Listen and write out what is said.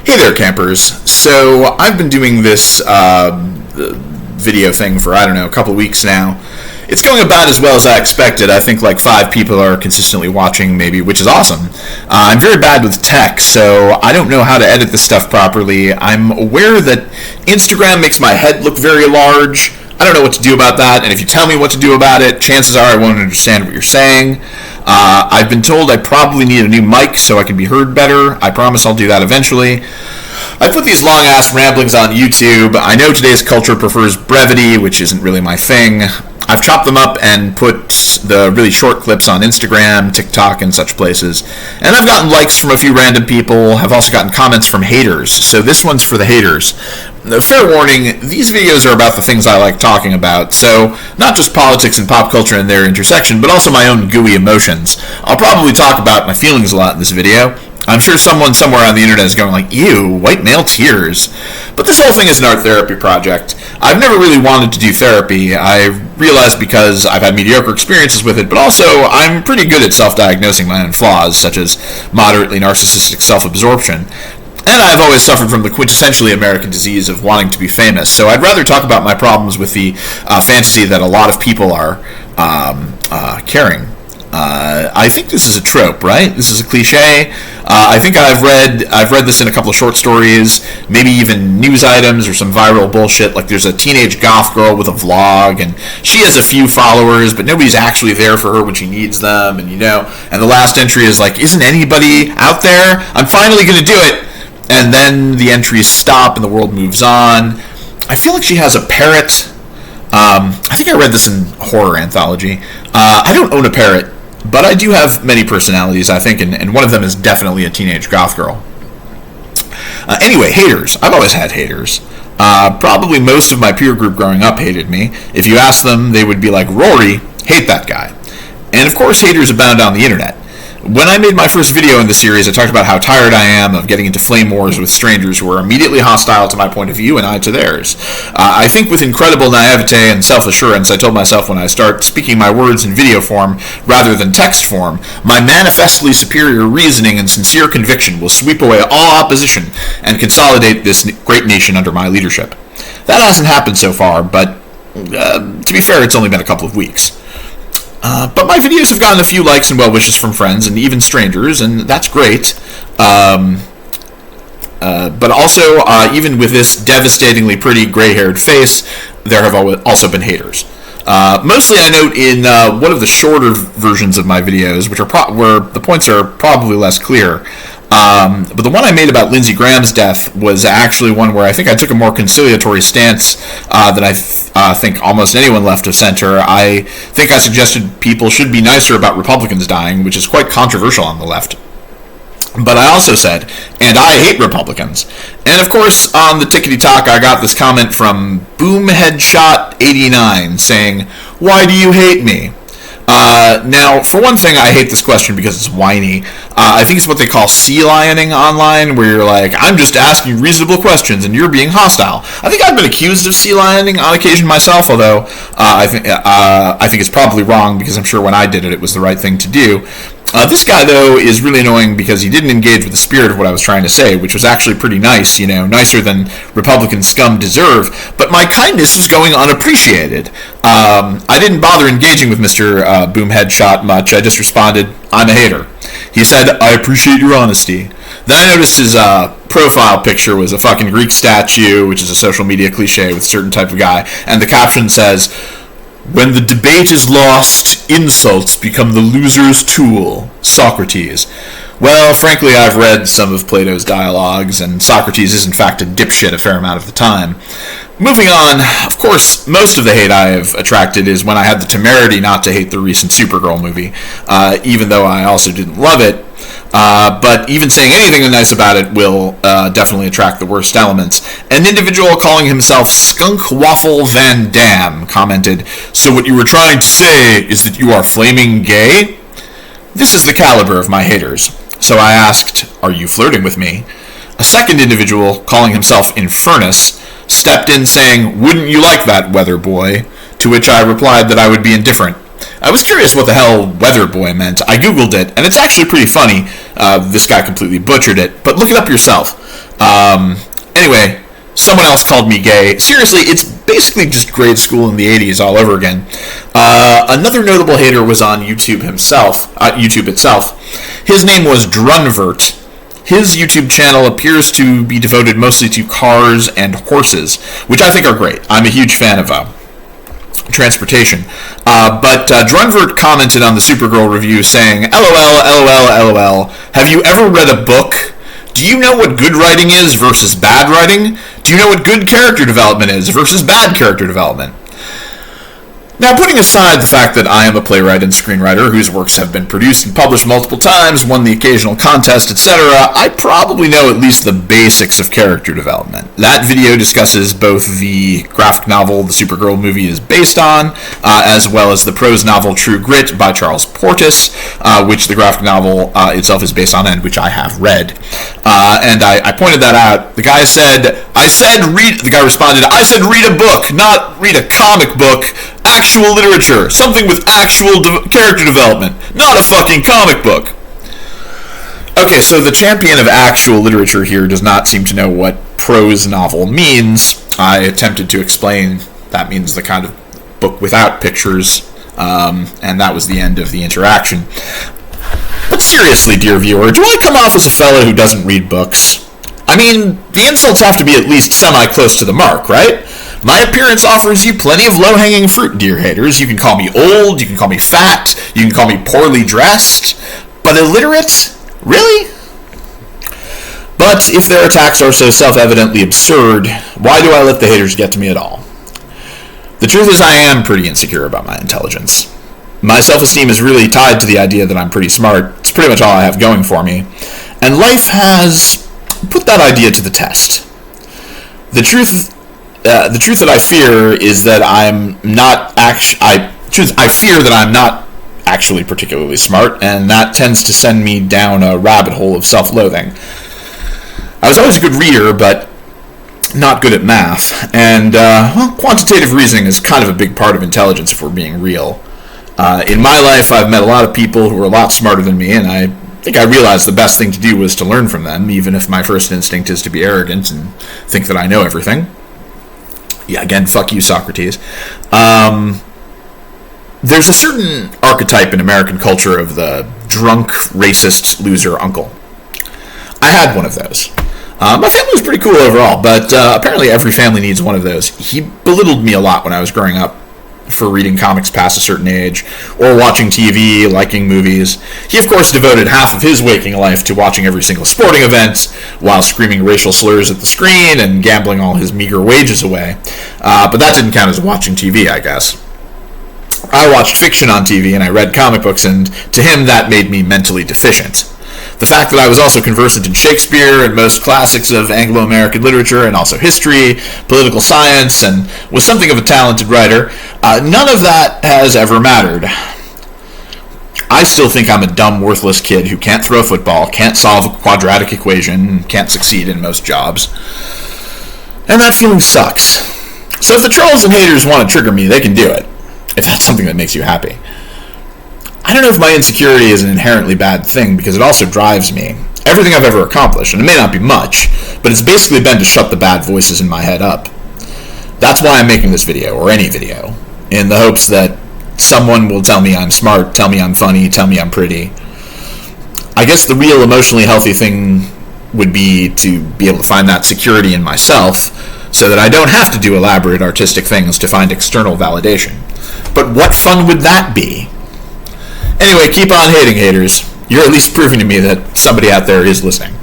Hey there, campers. So I've been doing this video thing for, I don't know, a couple of weeks now. It's going about as well as I expected. I think like 5 people are consistently watching maybe, which is awesome. I'm very bad with tech, so I don't know how to edit this stuff properly. I'm aware that Instagram makes my head look very large. I don't know what to do about that, and if you tell me what to do about it, chances are I won't understand what you're saying. I've been told I probably need a new mic so I can be heard better. I promise I'll do that eventually. I put these long-ass ramblings on YouTube. I know today's culture prefers brevity, which isn't really my thing. I've chopped them up and put the really short clips on Instagram, TikTok, and such places. And I've gotten likes from a few random people. I've also gotten comments from haters. So this one's for the haters. Fair warning, these videos are about the things I like talking about. So not just politics and pop culture and their intersection, but also my own gooey emotions. I'll probably talk about my feelings a lot in this video. I'm sure someone somewhere on the internet is going like, ew, white male tears. But this whole thing is an art therapy project. I've never really wanted to do therapy. I realized because I've had mediocre experiences with it, but also I'm pretty good at self-diagnosing my own flaws, such as moderately narcissistic self-absorption. And I've always suffered from the quintessentially American disease of wanting to be famous, so I'd rather talk about my problems with the fantasy that a lot of people are carrying. I think this is a trope, right? This is a cliche. I think I've read this in a couple of short stories, maybe even news items or some viral bullshit. Like there's a teenage goth girl with a vlog, and she has a few followers, but nobody's actually there for her when she needs them. And and the last entry is like, "Isn't anybody out there? I'm finally going to do it." And then the entries stop and the world moves on. I feel like she has a parrot. I think I read this in horror anthology. I don't own a parrot, but I do have many personalities, I think, and one of them is definitely a teenage goth girl. Anyway, haters. I've always had haters. Probably most of my peer group growing up hated me. If you ask them, they would be like, Rory, hate that guy. And of course, haters abound on the internet. When I made my first video in the series, I talked about how tired I am of getting into flame wars with strangers who are immediately hostile to my point of view and I to theirs. I think with incredible naivete and self-assurance, I told myself when I start speaking my words in video form rather than text form, my manifestly superior reasoning and sincere conviction will sweep away all opposition and consolidate this great nation under my leadership. That hasn't happened so far, but to be fair, it's only been a couple of weeks. But my videos have gotten a few likes and well wishes from friends and even strangers, and that's great. But also, even with this devastatingly pretty gray-haired face, there have also been haters. Mostly I note in one of the shorter versions of my videos, which are where the points are probably less clear. But the one I made about Lindsey Graham's death was actually one where I think I took a more conciliatory stance than I think almost anyone left of center. I think I suggested people should be nicer about Republicans dying, which is quite controversial on the left. But I also said, and I hate Republicans. And of course, on the Tickety Talk, I got this comment from BoomHeadshot89 saying, "Why do you hate me?" Now, for one thing, I hate this question because it's whiny. I think it's what they call sea lioning online, where you're like, I'm just asking reasonable questions and you're being hostile. I think I've been accused of sea lioning on occasion myself, although I think it's probably wrong because I'm sure when I did it, it was the right thing to do. This guy, though, is really annoying because he didn't engage with the spirit of what I was trying to say, which was actually pretty nice, nicer than Republican scum deserve, but my kindness was going unappreciated. I didn't bother engaging with Mr. Boomheadshot much. I just responded, I'm a hater. He said, I appreciate your honesty. Then I noticed his profile picture was a fucking Greek statue, which is a social media cliche with a certain type of guy, and the caption says, when the debate is lost, insults become the loser's tool. Socrates. Well, frankly, I've read some of Plato's dialogues, and Socrates is in fact a dipshit a fair amount of the time. Moving on, of course, most of the hate I have attracted is when I had the temerity not to hate the recent Supergirl movie, even though I also didn't love it. But even saying anything nice about it will definitely attract the worst elements. An individual calling himself Skunk Waffle Van Dam commented, so what you were trying to say is that you are flaming gay? This is the caliber of my haters. So I asked, are you flirting with me? A second individual, calling himself Infernus, stepped in saying, wouldn't you like that, weather boy? To which I replied that I would be indifferent. I was curious what the hell weather boy meant. I googled it, and it's actually pretty funny. This guy completely butchered it, but look it up yourself. Anyway, someone else called me gay. Seriously, it's basically just grade school in the 80s all over again. Another notable hater was on YouTube itself. His name was Drunvert. His YouTube channel appears to be devoted mostly to cars and horses, which I think are great. I'm a huge fan of transportation. But Drunvert commented on the Supergirl review saying, LOL, LOL, LOL, have you ever read a book? Do you know what good writing is versus bad writing? Do you know what good character development is versus bad character development? Now, putting aside the fact that I am a playwright and screenwriter whose works have been produced and published multiple times, won the occasional contest, etc., I probably know at least the basics of character development. That video discusses both the graphic novel the Supergirl movie is based on, as well as the prose novel True Grit by Charles Portis, which the graphic novel itself is based on and which I have read. And I pointed that out. The guy responded, I said read a book, not read a comic book. Actual literature, something with actual character development, not a fucking comic book. Okay, so the champion of actual literature here does not seem to know what prose novel means. I attempted to explain that means the kind of book without pictures, and that was the end of the interaction. But seriously, dear viewer, do I come off as a fellow who doesn't read books? I mean, the insults have to be at least semi-close to the mark, right? My appearance offers you plenty of low-hanging fruit, dear haters. You can call me old, you can call me fat, you can call me poorly dressed, but illiterate? Really? But if their attacks are so self-evidently absurd, why do I let the haters get to me at all? The truth is I am pretty insecure about my intelligence. My self-esteem is really tied to the idea that I'm pretty smart. It's pretty much all I have going for me. And life has put that idea to the test. The truth that I fear is that I fear that I'm not actually particularly smart, and that tends to send me down a rabbit hole of self-loathing. I was always a good reader, but not good at math, and quantitative reasoning is kind of a big part of intelligence if we're being real. In my life, I've met a lot of people who are a lot smarter than me, and I think I realized the best thing to do was to learn from them, even if my first instinct is to be arrogant and think that I know everything. Yeah, again, fuck you, Socrates. There's a certain archetype in American culture of the drunk, racist, loser uncle. I had one of those. My family was pretty cool overall, but apparently every family needs one of those. He belittled me a lot when I was growing up for reading comics past a certain age, or watching TV, liking movies. He, of course, devoted half of his waking life to watching every single sporting event, while screaming racial slurs at the screen and gambling all his meager wages away. But that didn't count as watching TV, I guess. I watched fiction on TV and I read comic books, and to him that made me mentally deficient. The fact that I was also conversant in Shakespeare and most classics of Anglo-American literature and also history, political science, and was something of a talented writer, none of that has ever mattered. I still think I'm a dumb, worthless kid who can't throw a football, can't solve a quadratic equation, can't succeed in most jobs. And that feeling sucks. So if the trolls and haters want to trigger me, they can do it, if that's something that makes you happy. I don't know if my insecurity is an inherently bad thing, because it also drives me. Everything I've ever accomplished, and it may not be much, but it's basically been to shut the bad voices in my head up. That's why I'm making this video, or any video, in the hopes that someone will tell me I'm smart, tell me I'm funny, tell me I'm pretty. I guess the real emotionally healthy thing would be to be able to find that security in myself, so that I don't have to do elaborate artistic things to find external validation. But what fun would that be? Anyway, keep on hating, haters. You're at least proving to me that somebody out there is listening.